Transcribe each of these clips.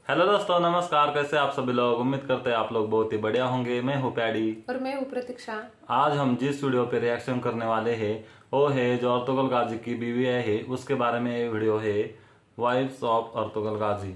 Hello दोस्तों, नमस्कार। कैसे आप सभी लोग? उम्मीद करते हैं आप लोग बहुत ही बढ़िया होंगे। मैं हूँ पैडी और मैं हूँ प्रतीक्षा। आज हम जिस वीडियो पे रिएक्शन करने वाले हैं वो है जो अर्तुगरुल गाजी की बीवी है उसके बारे में ये वीडियो है, वाइफ्स ऑफ अर्तुगरुल गाजी।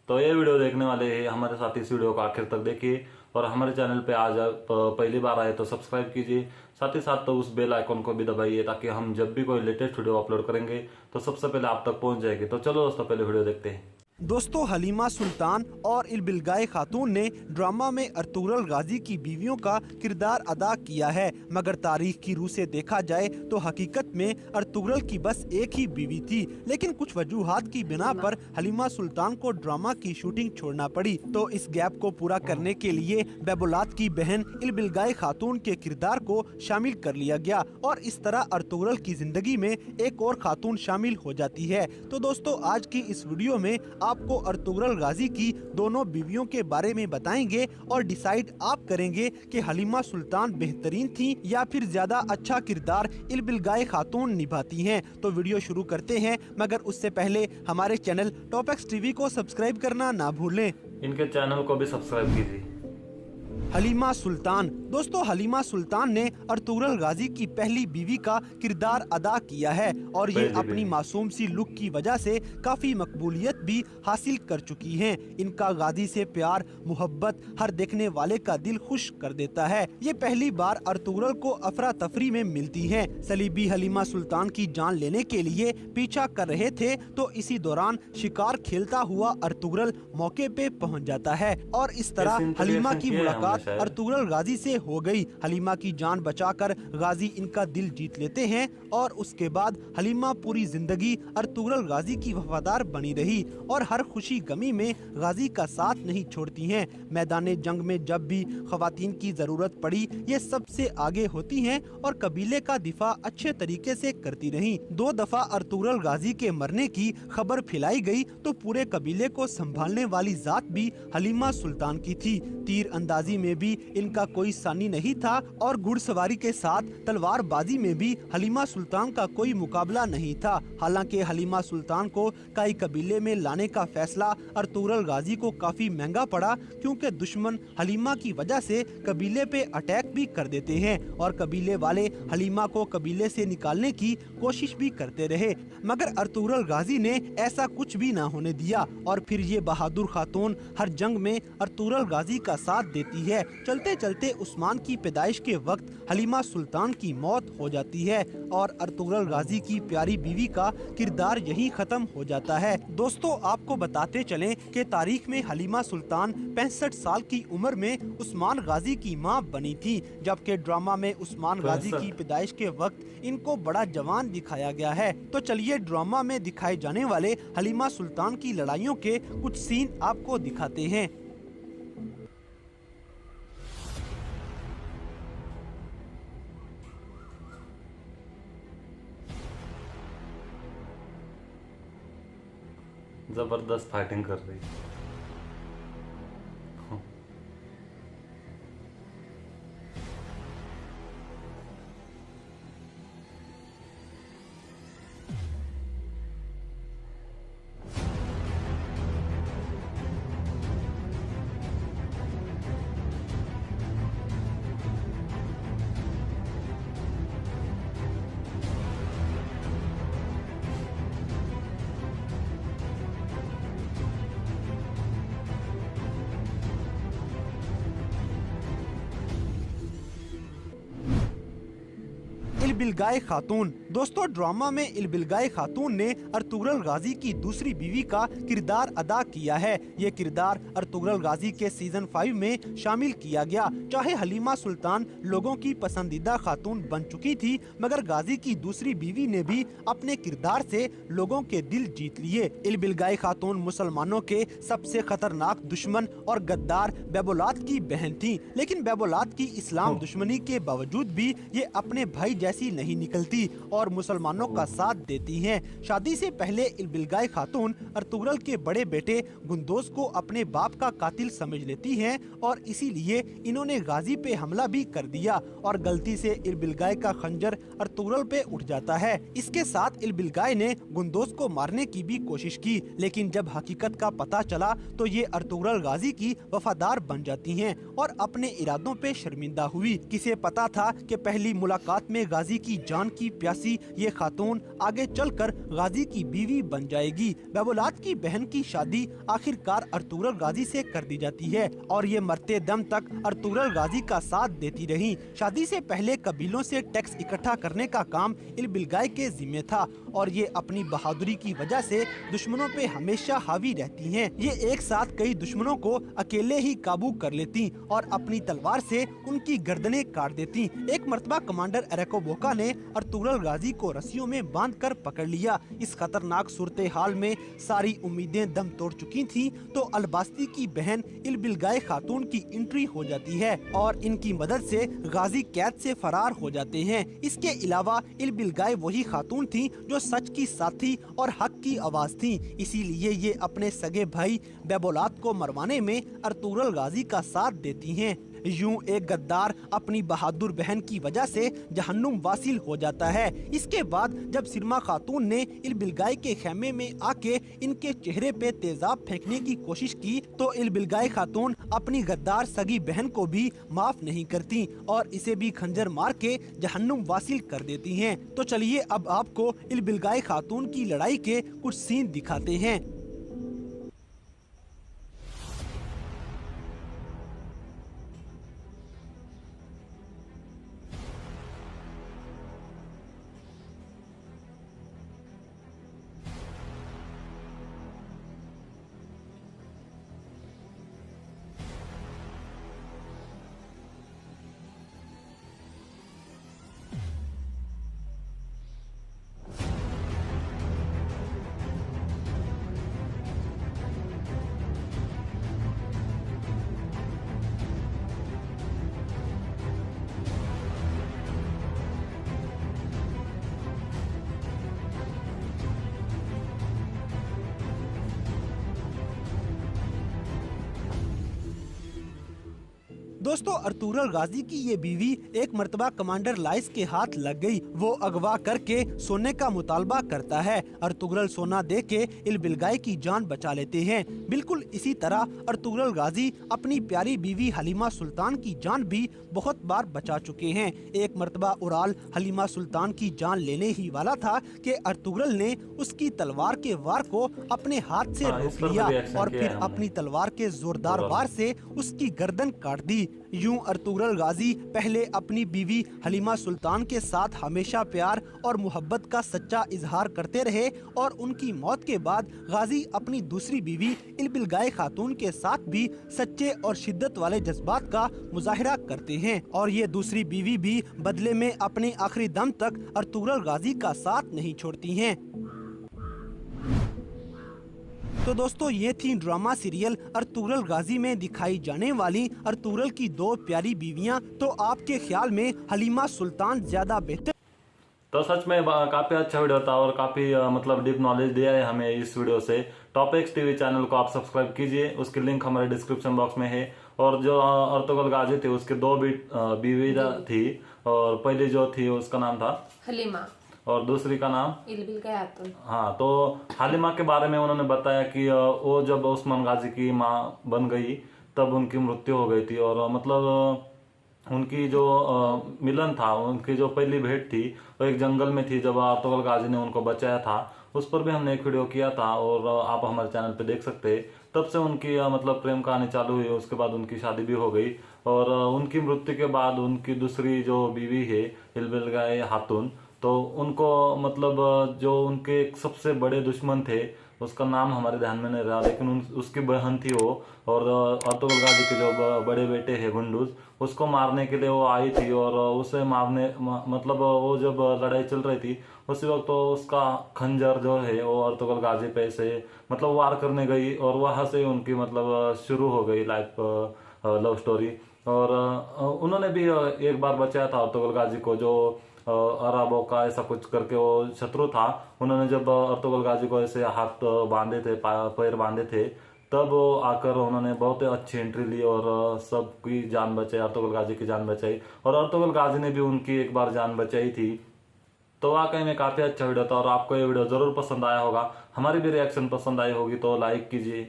तो ये वीडियो देखने वाले हैं, हमारे साथ इस वीडियो को आखिर तक देखिए और हमारे चैनल पे आज आप पहली बार आए तो सब्सक्राइब कीजिए, साथ ही साथ तो उस बेल आइकन को भी दबाइए ताकि हम जब भी कोई लेटेस्ट वीडियो अपलोड करेंगे तो सबसे पहले आप तक पहुंच जाएगी। तो चलो दोस्तों, पहले वीडियो देखते हैं। दोस्तों, हलीमा सुल्तान और इल्बिलगाय खातून ने ड्रामा में अर्तुगरुल गाजी की बीवियों का किरदार अदा किया है, मगर तारीख की रूह से देखा जाए तो हकीकत में अर्तुगरुल की बस एक ही बीवी थी। लेकिन कुछ वजूहात की बिना पर हलीमा सुल्तान को ड्रामा की शूटिंग छोड़ना पड़ी। तो इस गैप को पूरा करने के लिए बैबुलात की बहन इल्बिलगाय खातून के किरदार को शामिल कर लिया गया और इस तरह अर्तुगरुल की जिंदगी में एक और खातून शामिल हो जाती है। तो दोस्तों, आज की इस वीडियो में आपको अर्तुगरुल गाजी की दोनों बीवियों के बारे में बताएंगे और डिसाइड आप करेंगे कि हलीमा सुल्तान बेहतरीन थी या फिर ज्यादा अच्छा किरदार इल्बिलगाय खातून निभाती हैं। तो वीडियो शुरू करते हैं, मगर उससे पहले हमारे चैनल टॉप एक्स टीवी को सब्सक्राइब करना ना भूलें। इनके चैनल को भी सब्सक्राइब कीजिए। हलीमा सुल्तान। दोस्तों, हलीमा सुल्तान ने अर्तुगरुल गाजी की पहली बीवी का किरदार अदा किया है और ये अपनी मासूम सी लुक की वजह से काफी मकबूलियत भी हासिल कर चुकी हैं। इनका गाजी से प्यार मोहब्बत हर देखने वाले का दिल खुश कर देता है। ये पहली बार अर्तुगरुल को अफरा तफरी में मिलती हैं। सलीबी हलीमा सुल्तान की जान लेने के लिए पीछा कर रहे थे तो इसी दौरान शिकार खेलता हुआ अर्तुगरुल मौके पे पहुँच जाता है और इस तरह हलीमा की मुलाकात अर्तुगरुल गाजी से हो गई। हलीमा की जान बचाकर गाजी इनका दिल जीत लेते हैं और उसके बाद हलीमा पूरी जिंदगी अर्तुगरुल गाजी की वफादार बनी रही और हर खुशी गमी में गाजी का साथ नहीं छोड़ती हैं। मैदान जंग में जब भी खवातीन की जरूरत पड़ी ये सबसे आगे होती हैं और कबीले का दिफा अच्छे तरीके से करती रही। 2 दफा अर्तुगरुल गाजी के मरने की खबर फैलाई गई तो पूरे कबीले को संभालने वाली जात भी हलीमा सुल्तान की थी। तीर अंदाजी में भी इनका कोई सानी नहीं था और घुड़सवारी के साथ तलवारबाजी में भी हलीमा सुल्तान का कोई मुकाबला नहीं था। हालांकि हलीमा सुल्तान को कई कबीले में लाने का फैसला अर्तुगरुल गाजी को काफी महंगा पड़ा, क्योंकि दुश्मन हलीमा की वजह से कबीले पे अटैक भी कर देते हैं और कबीले वाले हलीमा को कबीले से निकालने की कोशिश भी करते रहे, मगर अर्तुगरुल गाजी ने ऐसा कुछ भी न होने दिया और फिर ये बहादुर खातून हर जंग में अर्तुगरुल गाजी का साथ देती है। चलते चलते उस्मान की पैदाइश के वक्त हलीमा सुल्तान की मौत हो जाती है और अर्तुगरुल गाजी की प्यारी बीवी का किरदार यहीं खत्म हो जाता है। दोस्तों, आपको बताते चलें कि तारीख में हलीमा सुल्तान 65 साल की उम्र में उस्मान गाजी की मां बनी थी, जबकि ड्रामा में उस्मान गाजी की पैदाइश के वक्त इनको बड़ा जवान दिखाया गया है। तो चलिए ड्रामा में दिखाए जाने वाले हलीमा सुल्तान की लड़ाइयों के कुछ सीन आपको दिखाते हैं। जबरदस्त फाइटिंग कर रही। इल्बिलगाय खातून। दोस्तों, ड्रामा में इल्बिलगाय खातून ने अर्तुगरुल गाजी की दूसरी बीवी का किरदार अदा किया है। ये किरदार अर्तुगरुल गाजी के सीजन 5 में शामिल किया गया। चाहे हलीमा सुल्तान लोगों की पसंदीदा खातून बन चुकी थी, मगर गाजी की दूसरी बीवी ने भी अपने किरदार से लोगों के दिल जीत लिए। इल्बिलगाय खातून मुसलमानों के सबसे खतरनाक दुश्मन और गद्दार बैबुलात की बहन थी, लेकिन बैबुलात की इस्लाम दुश्मनी के बावजूद भी ये अपने भाई जैसी नहीं निकलती और मुसलमानों का साथ देती हैं। शादी से पहले इल्बिलगाय खातून अर्तुगरुल के बड़े बेटे गुंदोज को अपने बाप का कातिल समझ लेती हैं और इसीलिए इन्होंने गाजी पे हमला भी कर दिया और गलती से इल्बिलगाय का खंजर अर्तुगरुल पे उठ जाता है। इसके साथ इल्बिलगाय ने गुंदोज को मारने की भी कोशिश की, लेकिन जब हकीकत का पता चला तो ये अर्तुगरुल गाजी की वफादार बन जाती हैं और अपने इरादों पे शर्मिंदा हुई। किसे पता था कि पहली मुलाकात में गाजी की जान की प्यासी ये खातून आगे चलकर गाजी की बीवी बन जाएगी। बैबुलात की बहन की शादी आखिरकार अर्तुगरुल गाजी से कर दी जाती है और ये मरते दम तक अर्तुगरुल गाजी का साथ देती रही। शादी से पहले कबीलों से टैक्स इकट्ठा करने का काम इल्बिलगाय के जिम्मे था और ये अपनी बहादुरी की वजह से दुश्मनों पे हमेशा हावी रहती हैं। ये एक साथ कई दुश्मनों को अकेले ही काबू कर लेती और अपनी तलवार से उनकी गर्दनें काट देती। एक मर्तबा कमांडर एरेकोबोका ने अर्तुगरुल गाजी को रस्सियों में बांधकर पकड़ लिया। इस खतरनाक सूरत हाल में सारी उम्मीदें दम तोड़ चुकी थी तो अलबास्ती की बहन इल्बिलगाय खातून की एंट्री हो जाती है और इनकी मदद से गाजी कैद से फरार हो जाते हैं। इसके अलावा इल्बिलगाय वही खातून थी जो सच की साथी और हक की आवाज थी, इसीलिए ये अपने सगे भाई बैबुलात को मरवाने में अर्तुगरुल गाजी का साथ देती हैं। यूं एक गद्दार अपनी बहादुर बहन की वजह से जहन्नुम वासिल हो जाता है। इसके बाद जब सिरमा खातून ने इल्बिलगाय के खेमे में आके इनके चेहरे पे तेजाब फेंकने की कोशिश की तो इल्बिलगाय खातून अपनी गद्दार सगी बहन को भी माफ नहीं करती और इसे भी खंजर मार के जहन्नुम वासिल कर देती हैं। तो चलिए अब आपको इल्बिलगाय खातून की लड़ाई के कुछ सीन दिखाते हैं। दोस्तों अर्तुगरुल गाजी की ये बीवी एक मर्तबा कमांडर लाइस के हाथ लग गई। वो अगवा करके सोने का मुतालबा करता है। अर्तुगरुल सोना दे के इल्बिलगाय की जान बचा लेते हैं। बिल्कुल इसी तरह अर्तुगरुल गाजी अपनी प्यारी बीवी हलीमा सुल्तान की जान भी बहुत बार बचा चुके हैं। एक मर्तबा उराल हलीमा सुल्तान की जान लेने ही वाला था कि अर्तुगरुल ने उसकी तलवार के वार को अपने हाथ से रोक लिया और फिर अपनी तलवार के जोरदार वार से उसकी गर्दन काट दी। यूं अर्तुगरुल गाजी पहले अपनी बीवी हलीमा सुल्तान के साथ हमेशा प्यार और मोहब्बत का सच्चा इजहार करते रहे और उनकी मौत के बाद गाजी अपनी दूसरी बीवी इल्बिलगाय खातून के साथ भी सच्चे और शिद्दत वाले जज्बात का मुजाहिरा करते हैं और ये दूसरी बीवी भी बदले में अपने आखिरी दम तक अर्तुगरुल गाजी का साथ नहीं छोड़ती हैं। तो दोस्तों ये थी ड्रामा सीरियल अर्तुगरुल गाजी में दिखाई जाने वाली अर्तुगरुल की दो प्यारी बीवियां। तो आपके ख्याल में हलीमा सुल्तान ज्यादा बेहतर? तो सच में काफी अच्छा वीडियो था और काफी मतलब डीप नॉलेज दिया है हमें इस वीडियो से। टॉपिक्स टीवी चैनल को आप सब्सक्राइब कीजिए, उसकी लिंक हमारे डिस्क्रिप्शन बॉक्स में है। और जो अर्तुगरुल गाजी थे उसके दो बीवी थी और पहली जो थी उसका नाम था हलीमा और दूसरी का नाम इल्बिलगाय खातून। हाँ, तो हलीमा के बारे में उन्होंने बताया कि वो जब उस्मान गाजी की माँ बन गई तब उनकी मृत्यु हो गई थी और मतलब उनकी जो मिलन था, उनकी जो पहली भेंट थी वो एक जंगल में थी जब अर्तुगरुल गाजी ने उनको बचाया था। उस पर भी हमने एक वीडियो किया था और आप हमारे चैनल पे देख सकते हैं। तब से उनकी मतलब प्रेम कहानी चालू हुई, उसके बाद उनकी शादी भी हो गई और उनकी मृत्यु के बाद उनकी दूसरी जो बीवी है इल्बिलगाय खातून, तो उनको मतलब जो उनके सबसे बड़े दुश्मन थे उसका नाम हमारे ध्यान में नहीं रहा, लेकिन उसकी बहन थी वो और अर्तुगरुल गाजी के जो बड़े बेटे है गुंडूज, उसको मारने के लिए वो आई थी और उसे मारने मतलब वो जब लड़ाई चल रही थी उसी वक्त तो उसका खंजर जो है वो अर्तुगरुल गाजी पे से मतलब वार करने गई और वहां से उनकी मतलब शुरू हो गई लाइफ लव स्टोरी। और उन्होंने भी एक बार बचाया था अर्तुगरुल गाजी को, जो अरबों का ऐसा कुछ करके वो शत्रु था। उन्होंने जब अर्तुगरुल गाजी को ऐसे हाथ बांधे थे, पैर बांधे थे, तब वो आकर उन्होंने बहुत अच्छी एंट्री ली और सबकी जान बचाई, अर्तुगरुल गाजी की जान बचाई, और अर्तुगरुल गाजी ने भी उनकी एक बार जान बचाई थी। तो वाकई में काफी अच्छा वीडियो था और आपको ये वीडियो जरूर पसंद आया होगा। हमारी भी रिएक्शन पसंद आई होगी तो लाइक कीजिए।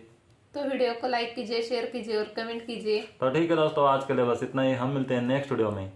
तो वीडियो को लाइक कीजिए, शेयर कीजिए और कमेंट कीजिए। तो ठीक है दोस्तों, आज के लिए बस इतना ही। हम मिलते हैं नेक्स्ट वीडियो में।